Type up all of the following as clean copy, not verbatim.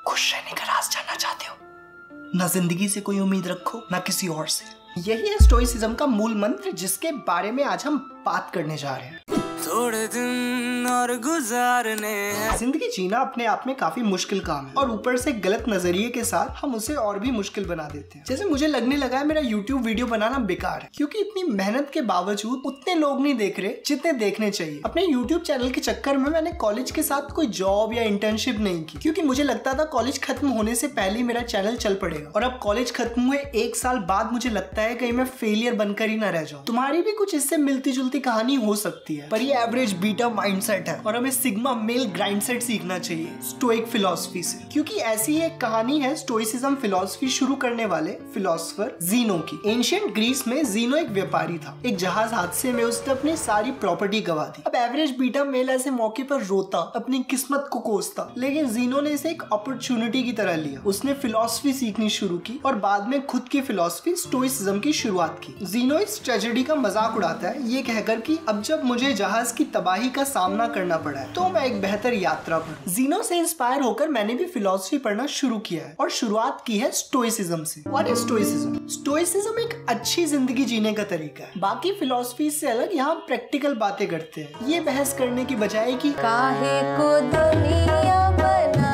खुश रहने का राज जानना चाहते हो? ना जिंदगी से कोई उम्मीद रखो, ना किसी और से। यही है स्टोइसिज्म का मूल मंत्र, जिसके बारे में आज हम बात करने जा रहे हैं। थोड़े दिन और गुजारने हैं। जिंदगी जीना अपने आप में काफी मुश्किल काम है और ऊपर से गलत नजरिए के साथ हम उसे और भी मुश्किल बना देते हैं। जैसे मुझे लगने लगा है मेरा YouTube वीडियो बनाना बेकार है, क्योंकि इतनी मेहनत के बावजूद उतने लोग नहीं देख रहे जितने देखने चाहिए। अपने YouTube चैनल के चक्कर में मैंने कॉलेज के साथ कोई जॉब या इंटर्नशिप नहीं की, क्योंकि मुझे लगता था कॉलेज खत्म होने से पहले मेरा चैनल चल पड़ेगा। और अब कॉलेज खत्म हुए 1 साल बाद मुझे लगता है कहीं मैं फेलियर बनकर ही ना रह जाऊं। तुम्हारी भी कुछ इससे मिलती जुलती कहानी हो सकती है, पर ये एवरेज बीटा माइंडसेट है और हमें सिग्मा मेल ग्राइंडसेट सीखना चाहिए स्टोइक फिलॉसफी से, क्योंकि ऐसी एक कहानी है स्टोइसिज्म फिलॉसफी शुरू करने वाले फिलोसोफर ज़ीनो की। एंशिएंट ग्रीस में ज़ीनो एक व्यापारी था। एक जहाज हादसे में उसने अपनी सारी प्रॉपर्टी गवा दी। अब एवरेज बीटा मेल ऐसे मौके पर रोता, अपनी किस्मत को कोसता, लेकिन ज़ीनो ने इसे एक अपॉर्चुनिटी की तरह लिया। उसने फिलॉसफी सीखनी शुरू की और बाद में खुद की फिलॉसफी स्टोइसिज्म की शुरुआत की। ज़ीनो इस ट्रेजेडी का मजाक उड़ाता है ये कहकर कि अब जब मुझे जहाज की तबाही का सामना करना पड़ा है तो मैं एक बेहतर यात्रा पर। ज़ीनो से इंस्पायर होकर मैंने भी फिलॉसफी पढ़ना शुरू किया है और शुरुआत की है स्टोइसिज्म से। What is stoicism? स्टोइसिज्म एक अच्छी जिंदगी जीने का तरीका है। बाकी फिलॉसफी से अलग यहाँ प्रैक्टिकल बातें करते हैं, ये बहस करने की बजाय कि काहे को दुनिया बना।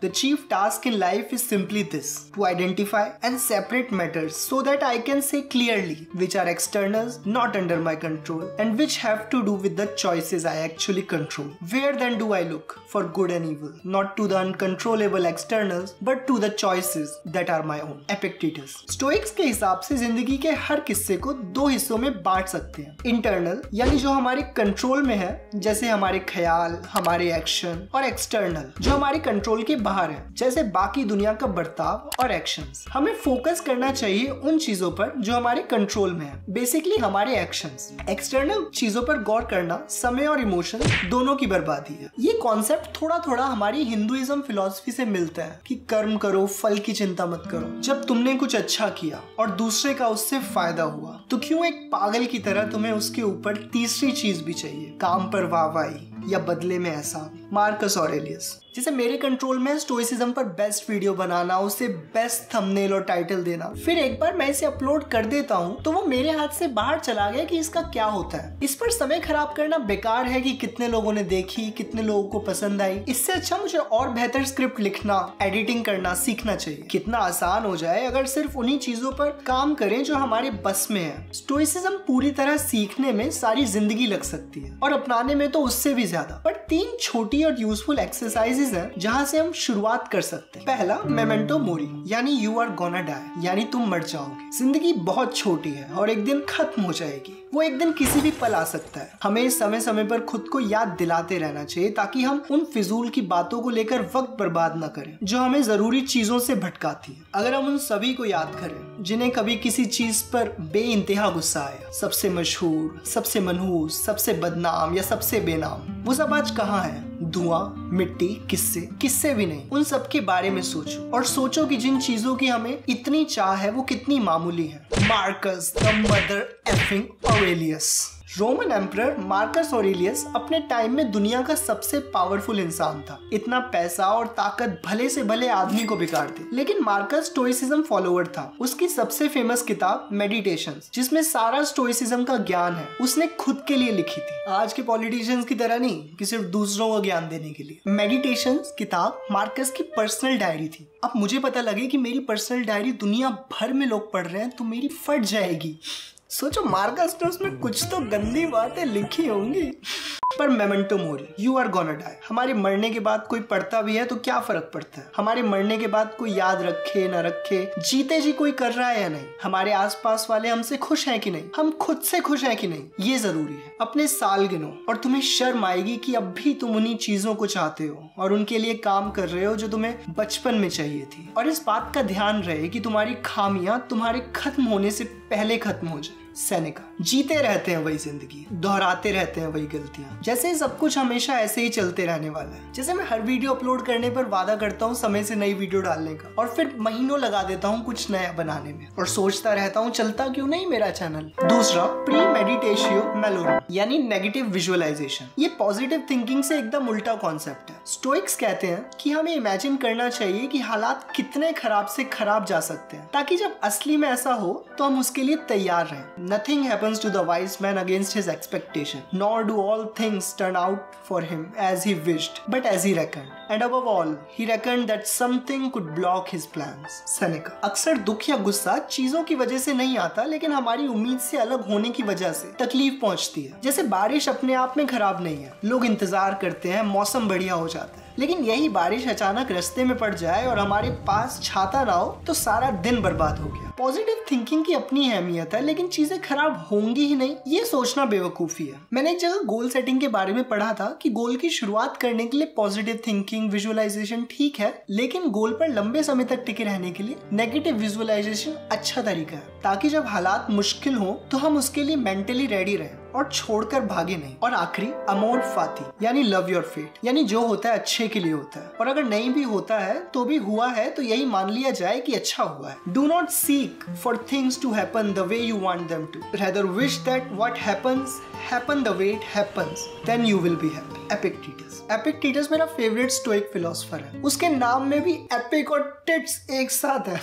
The chief task in life is simply this: to identify and separate matters so that I can say clearly which are externals not under my control and which have to do with the choices I actually control. Where then do I look for good and evil? Not to the uncontrollable externals but to the choices that are my own. Epictetus. Stoics के हिसाब से जिंदगी के हर किस्से को 2 हिस्सों में बांट सकते हैं। इंटरनल यानी जो हमारे कंट्रोल में है, जैसे हमारे ख्याल, हमारे एक्शन, और एक्सटर्नल जो हमारे कंट्रोल के बाहर है, जैसे बाकी दुनिया का बर्ताव और एक्शंस। हमें फोकस करना चाहिए उन चीजों पर जो हमारे कंट्रोल में है, बेसिकली हमारे एक्शंस। एक्सटर्नल चीजों पर गौर करना समय और इमोशन दोनों की बर्बादी है। ये कॉन्सेप्ट थोड़ा थोड़ा हमारी हिंदुइज्म फिलॉसफी से मिलता है कि कर्म करो, फल की चिंता मत करो। जब तुमने कुछ अच्छा किया और दूसरे का उससे फायदा हुआ तो क्यों एक पागल की तरह तुम्हें उसके ऊपर तीसरी चीज भी चाहिए, काम पर वाहवाही या बदले में एहसान। Marcus Aurelius. जैसे मेरे कंट्रोल में स्टोइसिज्म पर बेस्ट वीडियो बनाना, उसे बेस्ट थंबनेल और टाइटल देना, फिर एक बार मैं इसे अपलोड कर देता हूँ तो वो मेरे हाथ से बाहर चला गया कि इसका क्या होता है। इस पर समय खराब करना बेकार है कि कितने लोगों ने देखी, कितने लोगों को पसंद आई। इससे अच्छा मुझे और बेहतर स्क्रिप्ट लिखना, एडिटिंग करना सीखना चाहिए। कितना आसान हो जाए अगर सिर्फ उन्हीं चीजों पर काम करें जो हमारे बस में है। स्टोइसिज्म पूरी तरह सीखने में सारी जिंदगी लग सकती है और अपनाने में तो उससे भी ज्यादा। पर 3 छोटी और यूजफुल एक्सरसाइजेस हैं जहां से हम शुरुआत कर सकते हैं। पहला, मेमेंटो मोरी, यानी यू आर गोना डाई, यानी तुम मर जाओगे। जिंदगी बहुत छोटी है और एक दिन खत्म हो जाएगी। वो एक दिन किसी भी पल आ सकता है। हमें समय समय पर खुद को याद दिलाते रहना चाहिए ताकि हम उन फिजूल की बातों को लेकर वक्त बर्बाद न करें जो हमें जरूरी चीजों से भटकाती है। अगर हम उन सभी को याद करें जिन्हें कभी किसी चीज पर बेइंतहा गुस्सा आया, सबसे मशहूर, सबसे मनहूस, सबसे बदनाम या सबसे बेनाम, वो सब आज कहाँ है? धुआं, मिट्टी, किस्से भी नहीं। उन सब के बारे में सोचो और सोचो कि जिन चीजों की हमें इतनी चाह है वो कितनी मामूली है। Marcus the mother effing Aurelius. Roman emperor Marcus Aurelius अपने टाइम में दुनिया का सबसे पावरफुल इंसान था। इतना पैसा और ताकत भले से भले आदमी को बिगाड़ दे, लेकिन मार्कस स्टोइसिज्म फॉलोअर था। उसकी सबसे फेमस किताब मेडिटेशंस, जिसमें सारा स्टोइसिज्म का ज्ञान है, उसने खुद के लिए लिखी थी। आज के पॉलिटिशियंस की तरह नहीं कि सिर्फ दूसरों को ज्ञान देने के लिए। मेडिटेशंस किताब मार्कस की पर्सनल डायरी थी। अब मुझे पता लगे कि मेरी पर्सनल डायरी दुनिया भर में लोग पढ़ रहे हैं तो मेरी फट जाएगी। सोचो, मार्कस ने उसमें कुछ तो गंदी बातें लिखी होंगी। पर memento mori, you are gonna die. हमारे मरने के बाद कोई पढ़ता भी है तो क्या फर्क पड़ता है? हमारे मरने के बाद कोई याद रखे ना रखे, जीते जी कोई कर रहा है या नहीं, हमारे आसपास वाले हमसे खुश हैं कि नहीं, हम खुद से खुश हैं कि नहीं, ये जरूरी है। अपने साल गिनो और तुम्हें शर्म आएगी कि अब भी तुम उन्हीं चीजों को चाहते हो और उनके लिए काम कर रहे हो जो तुम्हें बचपन में चाहिए थी। और इस बात का ध्यान रहे कि तुम्हारी खामियां तुम्हारे खत्म होने से पहले खत्म हो जाए। सेनेका। जीते रहते हैं वही जिंदगी, दोहराते रहते हैं वही गलतियां, जैसे सब कुछ हमेशा ऐसे ही चलते रहने वाला है। जैसे मैं हर वीडियो अपलोड करने पर वादा करता हूँ समय से नई वीडियो डालने का, और फिर महीनों लगा देता हूँ कुछ नया बनाने में, और सोचता रहता हूँ चलता क्यों नहीं मेरा चैनल। दूसरा, प्री मेडिटेशियो मेलोरम यानी नेगेटिव विजुअलाइजेशन। ये पॉजिटिव थिंकिंग से एकदम उल्टा कॉन्सेप्ट है। स्टोइक्स कहते हैं कि हमें इमेजिन करना चाहिए कि हालात कितने खराब से खराब जा सकते हैं, ताकि जब असली में ऐसा हो तो हम उसके लिए तैयार रहें। Nothing happens to the wise man against his expectation, nor do all things turn out for him as he wished, but as he reckoned. And above all, he reckoned that something could block his plans. Seneca। अक्सर दुख या गुस्सा चीजों की वजह से नहीं आता, लेकिन हमारी उम्मीद से अलग होने की वजह से तकलीफ पहुंचती है। जैसे बारिश अपने आप में खराब नहीं है, लोग इंतजार करते हैं, मौसम बढ़िया हो जाता है, लेकिन यही बारिश अचानक रास्ते में पड़ जाए और हमारे पास छाता ना हो तो सारा दिन बर्बाद हो गया। पॉजिटिव थिंकिंग की अपनी अहमियत है, लेकिन चीजें खराब होंगी ही नहीं ये सोचना बेवकूफी है। मैंने एक जगह गोल सेटिंग के बारे में पढ़ा था कि गोल की शुरुआत करने के लिए पॉजिटिव थिंकिंग, विजुअलाइजेशन ठीक है, लेकिन गोल पर लंबे समय तक टिके रहने के लिए नेगेटिव विजुअलाइजेशन अच्छा तरीका है, ताकि जब हालात मुश्किल हो तो हम उसके लिए मेंटली रेडी रहें और छोड़कर भागे नहीं। और आखिरी, अमोर फाती यानी लव योर फेट, यानी जो होता है अच्छे के लिए होता है, और अगर नहीं भी होता है तो भी हुआ है तो यही मान लिया जाए कि अच्छा हुआ है। Do not seek for things to happen the way you want them to, rather wish that what happens happen the way it happens, then you will be happy. Epictetus. Epictetus मेरा फेवरेट स्टोइक फिलोसोफर है। उसके नाम में भी epic और tits एक साथ है।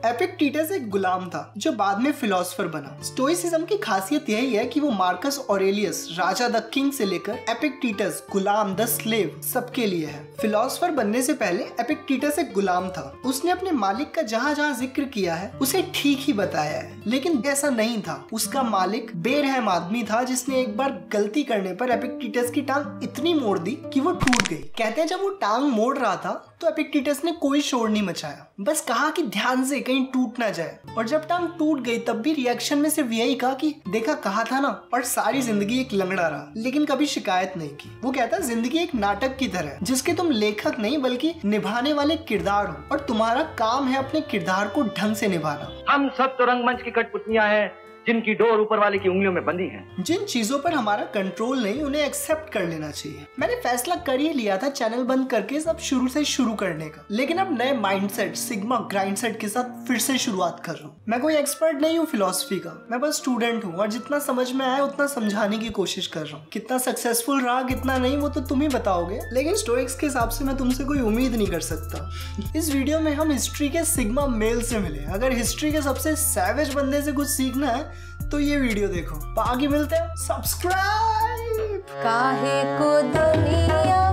एपिक्टेटस एक गुलाम था जो बाद में फिलोसोफर बना। स्टोइसिज्म की खासियत यही है कि वो Marcus Aurelius Raja the king से लेकर एपिक्टेटस गुलाम द स्लेव सबके लिए है। फिलोसोफर बनने से पहले एपिक्टेटस एक गुलाम था। उसने अपने मालिक का जहाँ जहाँ जिक्र किया है उसे ठीक ही बताया है, लेकिन ऐसा नहीं था। उसका मालिक बेरहम आदमी था जिसने एक बार गलती करने पर एपिक्टेटस की टांग इतनी मोड़ दी कि वो टूट गई। कहते हैं जब वो टांग मोड़ रहा था तो एपिक्टेटस ने कोई शोर नहीं मचाया, बस कहा कि ध्यान से कहीं टूट ना जाए। और जब टांग टूट गई तब भी रिएक्शन में सिर्फ यही कहा कि देखा कहा था ना, और सारी जिंदगी एक लंगड़ा रहा, लेकिन कभी शिकायत नहीं की। वो कहता जिंदगी एक नाटक की तरह है जिसके तुम लेखक नहीं बल्कि निभाने वाले किरदार हो, और तुम्हारा काम है अपने किरदार को ढंग से निभाना। हम सब तो रंगमंच की कठपुतलियां हैं जिनकी डोर ऊपर वाले की उंगलियों में बंधी है। जिन चीजों पर हमारा कंट्रोल नहीं उन्हें एक्सेप्ट कर लेना चाहिए। मैंने फैसला कर ही लिया था चैनल बंद करके सब शुरू से शुरू करने का, लेकिन अब नए माइंडसेट सिग्मा ग्राइंडसेट के साथ फिर से शुरुआत कर रहा हूँ। मैं कोई एक्सपर्ट नहीं हूँ फिलोसफी का, मैं बस स्टूडेंट हूँ और जितना समझ में आया उतना समझाने की कोशिश कर रहा हूँ। कितना सक्सेसफुल रहा कितना नहीं वो तो तुम ही बताओगे, लेकिन स्टोइक्स के हिसाब से मैं तुमसे कोई उम्मीद नहीं कर सकता। इस वीडियो में हम हिस्ट्री के सिग्मा मेल से मिले। अगर हिस्ट्री के सबसे सैवेज बंदे से कुछ सीखना है तो ये वीडियो देखो। आगे मिलते हैं, सब्सक्राइब। काहे को दुनिया